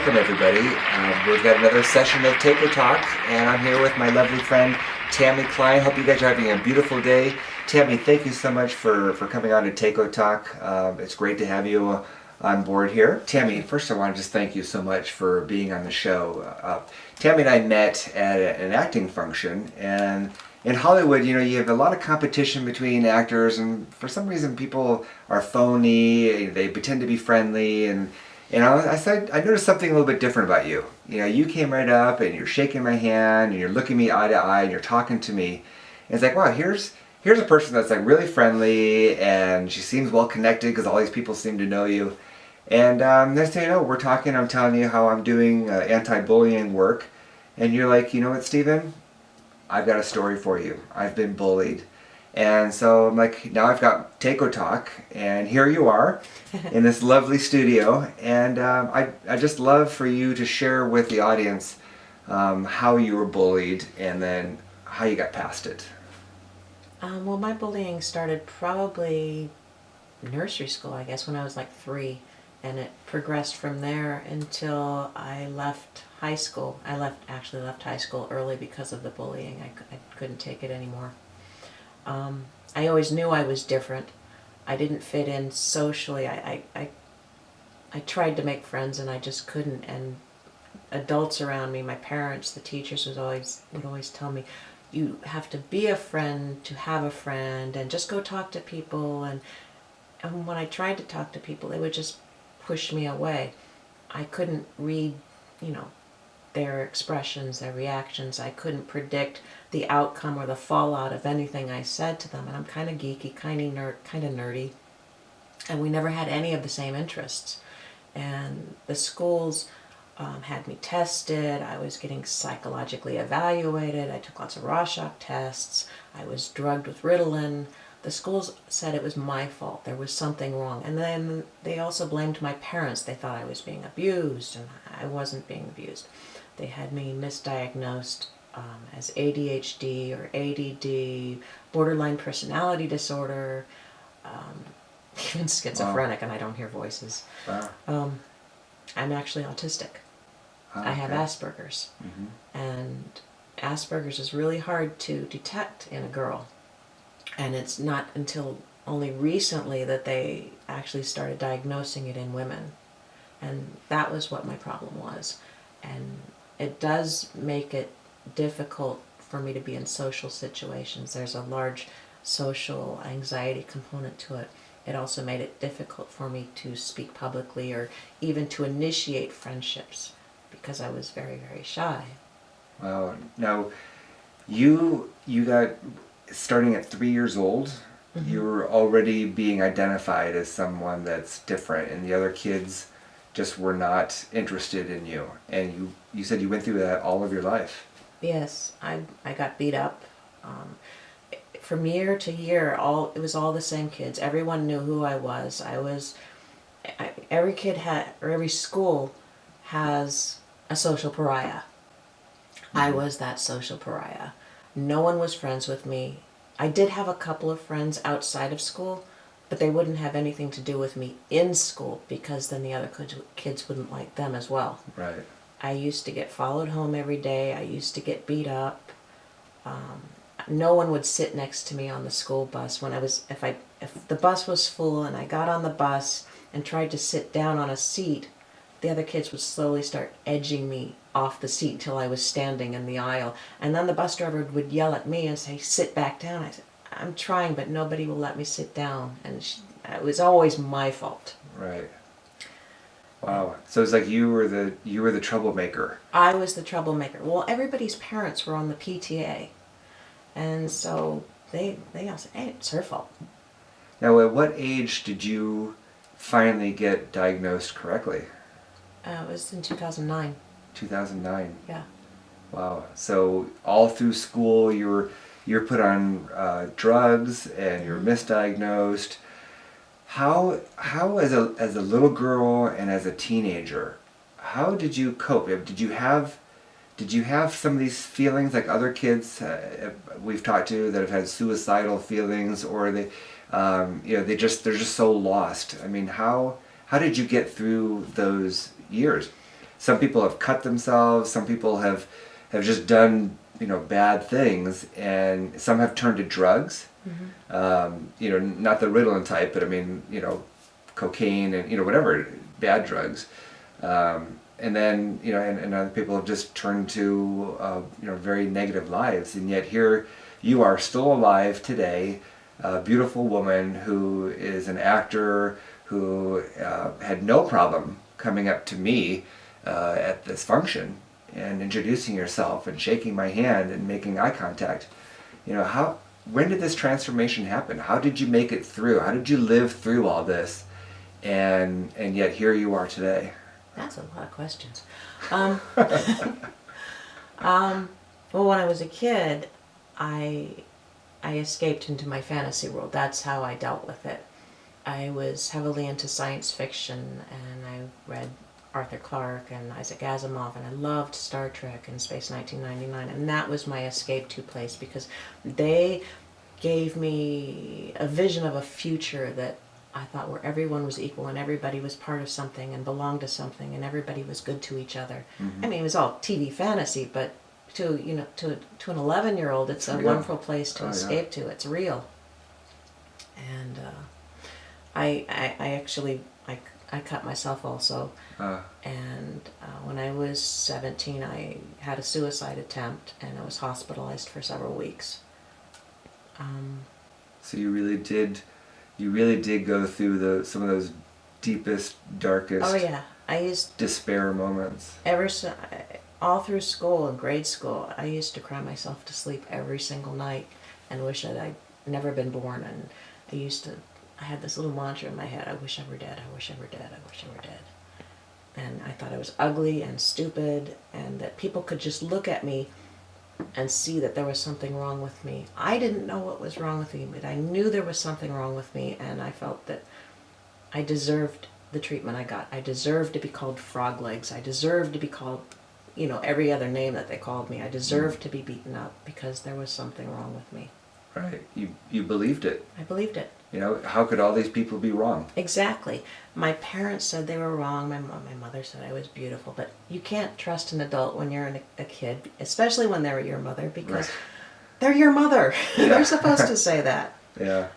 welcome everybody. We've got another session of Tako Talk, and I'm here with my lovely friend Tammy Klein. Hope you guys are having a beautiful day. Tammy, thank you so much for coming on to Tako Talk. It's great to have you on board here. Tammy, first I want to just thank you so much for being on the show. Tammy and I met at an acting function, and in Hollywood, you know, you have a lot of competition between actors, and for some reason people are phony, they pretend to be friendly, and I noticed something a little bit different about you. You know, you came right up and you're shaking my hand and you're looking me eye to eye and you're talking to me. And it's like, wow, here's a person that's like really friendly and she seems well connected because all these people seem to know you. And next thing you know, we're talking, I'm telling you how I'm doing anti-bullying work. And you're like, you know what, Stephen? I've got a story for you. I've been bullied. And so I'm like, now I've got Tako Talk, and here you are in this lovely studio. And I just love for you to share with the audience how you were bullied and then how you got past it. Well, my bullying started probably nursery school, I guess, when I was like 3. And it progressed from there until I left high school. I actually left high school early because of the bullying. I couldn't take it anymore. I always knew I was different. I didn't fit in socially. I tried to make friends and I just couldn't. And adults around me, my parents, the teachers would always tell me, you have to be a friend to have a friend, and just go talk to people. And when I tried to talk to people, they would just push me away. I couldn't read, their expressions, their reactions. I couldn't predict the outcome or the fallout of anything I said to them. And I'm kind of geeky, kind of nerdy. And we never had any of the same interests. And the schools had me tested. I was getting psychologically evaluated. I took lots of Rorschach tests. I was drugged with Ritalin. The schools said it was my fault. There was something wrong. And then they also blamed my parents. They thought I was being abused, and I wasn't being abused. They had me misdiagnosed as ADHD or ADD, borderline personality disorder, even schizophrenic. Wow. And I don't hear voices. Wow. I'm actually autistic. Okay. I have Asperger's. Mm-hmm. And Asperger's is really hard to detect in a girl. And it's not until only recently that they actually started diagnosing it in women. And that was what my problem was. And it does make it difficult for me to be in social situations. There's a large social anxiety component to it. It also made it difficult for me to speak publicly or even to initiate friendships because I was very, very shy. Wow. Now, you got, starting at 3 years old, mm-hmm. you were already being identified as someone that's different, and the other kids just were not interested in you. And you said you went through that all of your life. Yes, I got beat up. From year to year, it was all the same kids. Everyone knew who I was. Every kid every school has a social pariah. Mm-hmm. I was that social pariah. No one was friends with me. I did have a couple of friends outside of school, but they wouldn't have anything to do with me in school because then the other kids wouldn't like them as well. Right. I used to get followed home every day. I used to get beat up. No one would sit next to me on the school bus if the bus was full and I got on the bus and tried to sit down on a seat, the other kids would slowly start edging me off the seat till I was standing in the aisle. And then the bus driver would yell at me and say, sit back down. I said, I'm trying, but nobody will let me sit down. And it was always my fault. Right. Wow. So it's like you were the troublemaker. I was the troublemaker. Well, everybody's parents were on the PTA. And so they all said, hey, it's her fault. Now, at what age did you finally get diagnosed correctly? It was in 2009. 2009. Yeah. Wow. So all through school, you're put on drugs and you're misdiagnosed. How as a little girl and as a teenager, how did you cope? Did you have some of these feelings like other kids we've talked to that have had suicidal feelings, or they're just so lost? I mean, how did you get through those years? some people have cut themselves, some people have just done, bad things, and some have turned to drugs. Not the Ritalin type, but I mean, cocaine and, whatever, bad drugs. And then, and other people have just turned to, very negative lives. And yet here you are still alive today, a beautiful woman who is an actor, who had no problem coming up to me at this function and introducing yourself and shaking my hand and making eye contact. When did this transformation happen? How did you make it through? How did you live through all this? And yet here you are today. That's a lot of questions. Well, when I was a kid, I escaped into my fantasy world. That's how I dealt with it. I was heavily into science fiction, and I read Arthur Clarke and Isaac Asimov, and I loved Star Trek and Space 1999, and that was my escape to place, because they gave me a vision of a future that I thought where everyone was equal and everybody was part of something and belonged to something and everybody was good to each other. I mean, it was all TV fantasy, but to an 11-year-old, it's a wonderful place to escape to. It's real. And I actually cut myself also. And when I was 17, I had a suicide attempt, and I was hospitalized for several weeks. So you really did go through some of those deepest, darkest. Oh yeah, I used despair moments. All through school and grade school, I used to cry myself to sleep every single night and wish that I'd never been born. And I had this little mantra in my head: I wish I were dead. I wish I were dead. I wish I were dead. And I thought I was ugly and stupid, and that people could just look at me and see that there was something wrong with me. I didn't know what was wrong with me, but I knew there was something wrong with me, and I felt that I deserved the treatment I got. I deserved to be called frog legs. I deserved to be called, every other name that they called me. I deserved to be beaten up because there was something wrong with me. Right. You believed it. I believed it. How could all these people be wrong? Exactly. My parents said they were wrong. My mother said I was beautiful. But you can't trust an adult when you're a kid, especially when they're your mother, because they're your mother. They're supposed to say that. Yeah.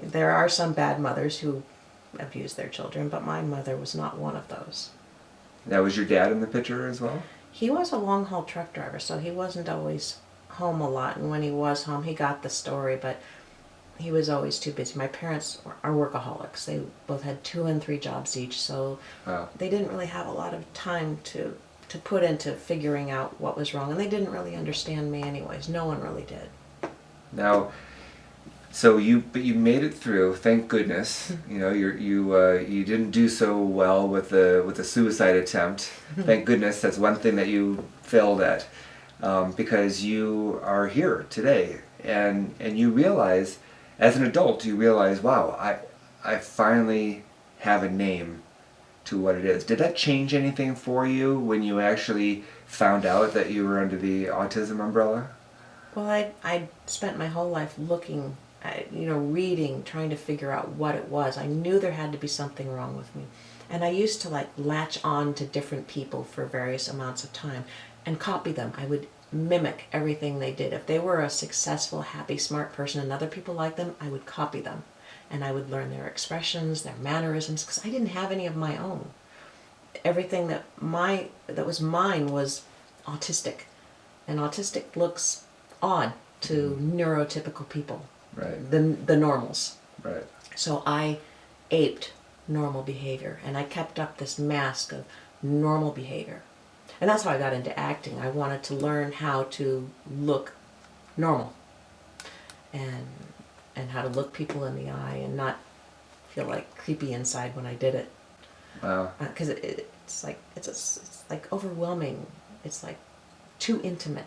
There are some bad mothers who abuse their children, but my mother was not one of those. Now, was your dad in the picture as well? He was a long-haul truck driver, so he wasn't always home a lot. And when he was home, he got the story, but he was always too busy. My parents are workaholics. They both had 2 and 3 jobs each, so they didn't really have a lot of time to put into figuring out what was wrong, and they didn't really understand me anyways. No one really did. Now, so you made it through, thank goodness. You didn't do so well with the suicide attempt. Thank goodness. That's one thing that you failed at, because you are here today, and you realize, as an adult, wow, I finally have a name to what it is. Did that change anything for you when you actually found out that you were under the autism umbrella? Well, I spent my whole life looking, reading, trying to figure out what it was. I knew there had to be something wrong with me. And I used to latch on to different people for various amounts of time and copy them. I would mimic everything they did. If they were a successful, happy, smart person and other people like them, I would copy them. And I would learn their expressions, their mannerisms, because I didn't have any of my own. Everything that was mine was autistic. And autistic looks odd to neurotypical people. Right. The normals. Right. So I aped normal behavior, and I kept up this mask of normal behavior. And that's how I got into acting. I wanted to learn how to look normal, and how to look people in the eye and not feel like creepy inside when I did it. Wow. Because it's like overwhelming. It's like too intimate.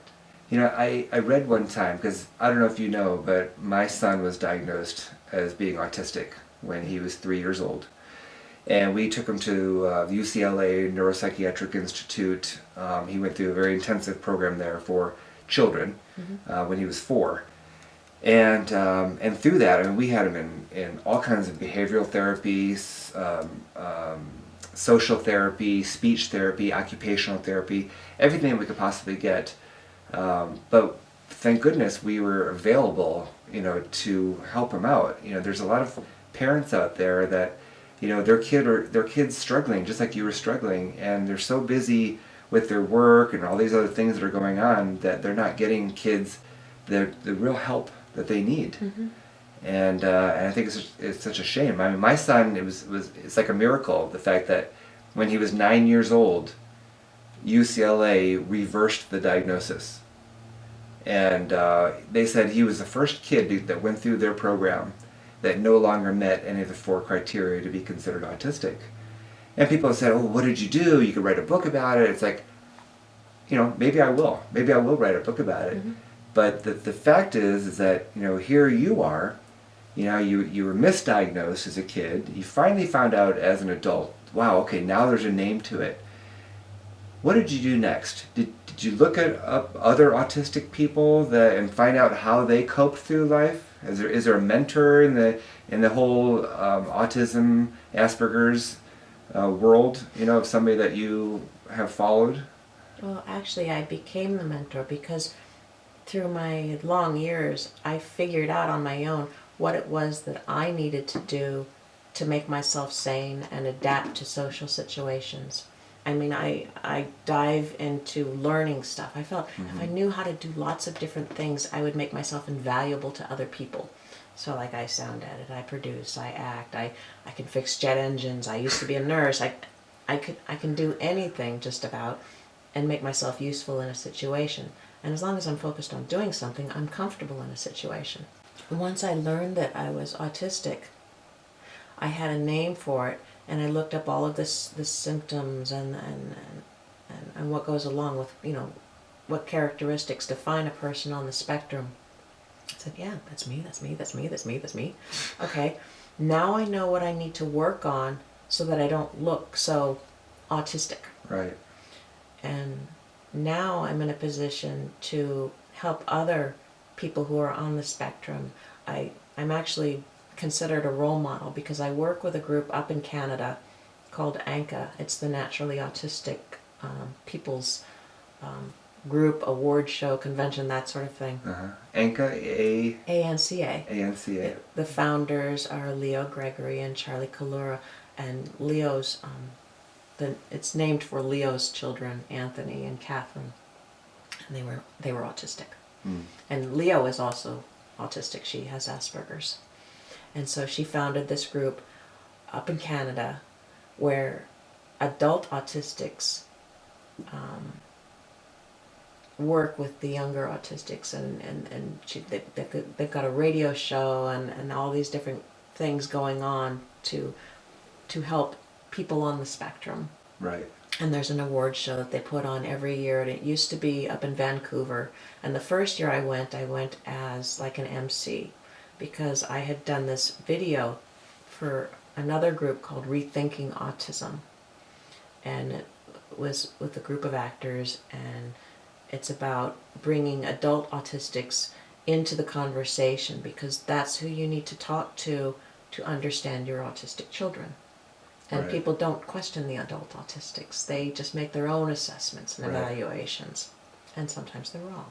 I read one time, because I don't know if you know, but my son was diagnosed as being autistic when he was 3 years old. And we took him to UCLA Neuropsychiatric Institute. He went through a very intensive program there for children when he was 4. And through that, we had him in all kinds of behavioral therapies, social therapy, speech therapy, occupational therapy, everything we could possibly get. But thank goodness we were available, to help him out. There's a lot of parents out there that, their kid's struggling just like you were struggling, and they're so busy with their work and all these other things that are going on that they're not getting kids the real help that they need. Mm-hmm. And I think it's such a shame. I mean, my son, it's like a miracle, the fact that when he was 9 years old, UCLA reversed the diagnosis. And they said he was the first kid that went through their program that no longer met any of the 4 criteria to be considered autistic. And people have said, oh, what did you do? You could write a book about it. It's like, maybe I will. Maybe I will write a book about it. Mm-hmm. But the fact is that, here you are, you were misdiagnosed as a kid. You finally found out as an adult, wow, okay, now there's a name to it. What did you do next? Did you look up other autistic people and find out how they coped through life? Is there a mentor in the whole autism, Asperger's world, of somebody that you have followed? Well, actually, I became the mentor because through my long years, I figured out on my own what it was that I needed to do to make myself sane and adapt to social situations. I mean, I dive into learning stuff. I felt if I knew how to do lots of different things, I would make myself invaluable to other people. So like I sound edit, I produce, I act, I can fix jet engines, I used to be a nurse, I can do anything just about and make myself useful in a situation. And as long as I'm focused on doing something, I'm comfortable in a situation. Once I learned that I was autistic, I had a name for it, and I looked up all of the symptoms and what goes along with, what characteristics define a person on the spectrum. I said, yeah, that's me, that's me, that's me, that's me, that's me. Okay, now I know what I need to work on so that I don't look so autistic. Right. And now I'm in a position to help other people who are on the spectrum. I'm actually considered a role model because I work with a group up in Canada called ANCA. It's the Naturally Autistic People's Group Award Show Convention, that sort of thing. ANCA, ANCA. ANCA. The founders are Leo Gregory and Charlie Kalura, and Leo's it's named for Leo's children, Anthony and Catherine, and they were autistic. And Leo is also autistic. She has Asperger's. And so she founded this group up in Canada where adult autistics work with the younger autistics, and they've got a radio show and all these different things going on to help people on the spectrum. Right. And there's an award show that they put on every year, and it used to be up in Vancouver. And the first year I went as like an MC because I had done this video for another group called Rethinking Autism. And it was with a group of actors, and it's about bringing adult autistics into the conversation because that's who you need to talk to understand your autistic children. And Right. people don't question the adult autistics. They just make their own assessments and Right. evaluations. And sometimes they're wrong.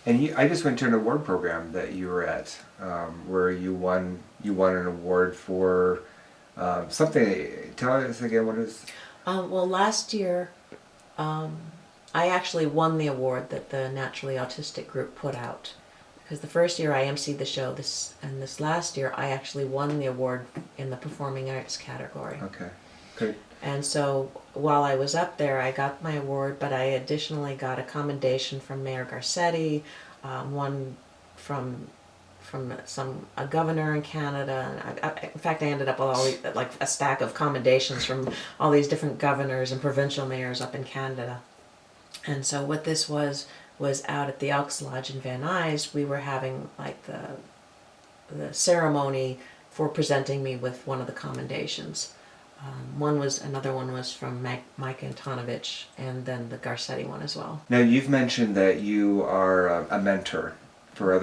And I just went to an award program that you were at, where you won an award for something. Tell us again what it is. Well, last year, I actually won the award that the Naturally Autistic group put out. Because the first year I emceed the show, this last year I actually won the award in the performing arts category. Okay, good. And so while I was up there, I got my award, but I additionally got a commendation from Mayor Garcetti, one from a governor in Canada. And in fact, I ended up with all these, like a stack of commendations from all these different governors and provincial mayors up in Canada. And so what this was out at the Elks Lodge in Van Nuys. We were having like the ceremony for presenting me with one of the commendations. Another one was from Mike Antonovich, and then the Garcetti one as well. Now you've mentioned that you are a mentor for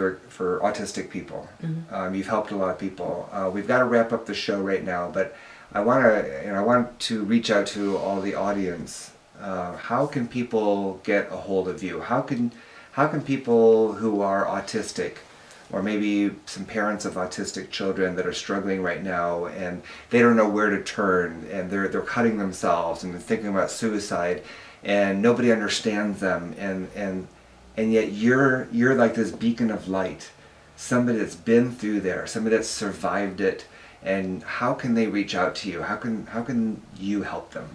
autistic people. Mm-hmm. You've helped a lot of people. We've got to wrap up the show right now, but I want to reach out to all the audience. How can people get a hold of you? How can people who are autistic, or maybe some parents of autistic children that are struggling right now and they don't know where to turn, and they're cutting themselves and thinking about suicide, and nobody understands them, and yet you're like this beacon of light, somebody that's been through there, somebody that's survived it, and how can they reach out to you? How can you help them?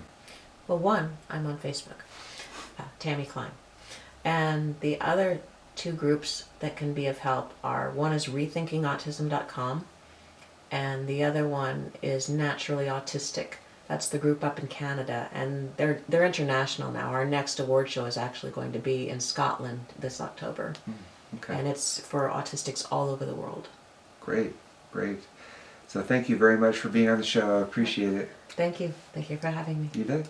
Well, one, I'm on Facebook, Tammy Klein. And the other two groups that can be of help are, one is rethinkingautism.com, and the other one is Naturally Autistic. That's the group up in Canada, and they're international now. Our next award show is actually going to be in Scotland this October. Okay. And it's for autistics all over the world. Great. So thank you very much for being on the show. I appreciate it. Thank you for having me. You bet.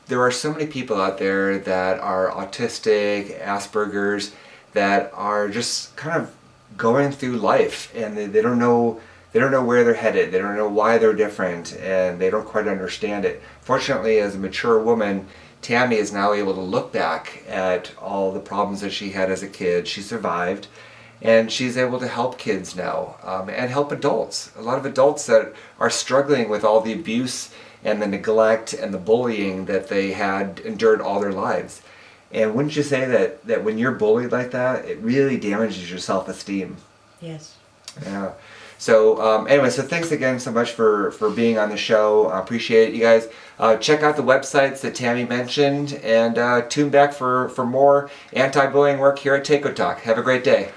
There are so many people out there that are autistic, Asperger's, that are just kind of going through life, and they don't know where they're headed. They don't know why they're different, and they don't quite understand it. Fortunately, as a mature woman, Tammy is now able to look back at all the problems that she had as a kid. She survived, and she's able to help kids now, and help adults. A lot of adults that are struggling with all the abuse and the neglect and the bullying that they had endured all their lives. And wouldn't you say that when you're bullied like that, it really damages your self-esteem? Yes. Yeah. So anyway, so thanks again so much for being on the show. I appreciate it, you guys. Check out the websites that Tammy mentioned, and tune back for more anti-bullying work here at Tako Talk. Have a great day.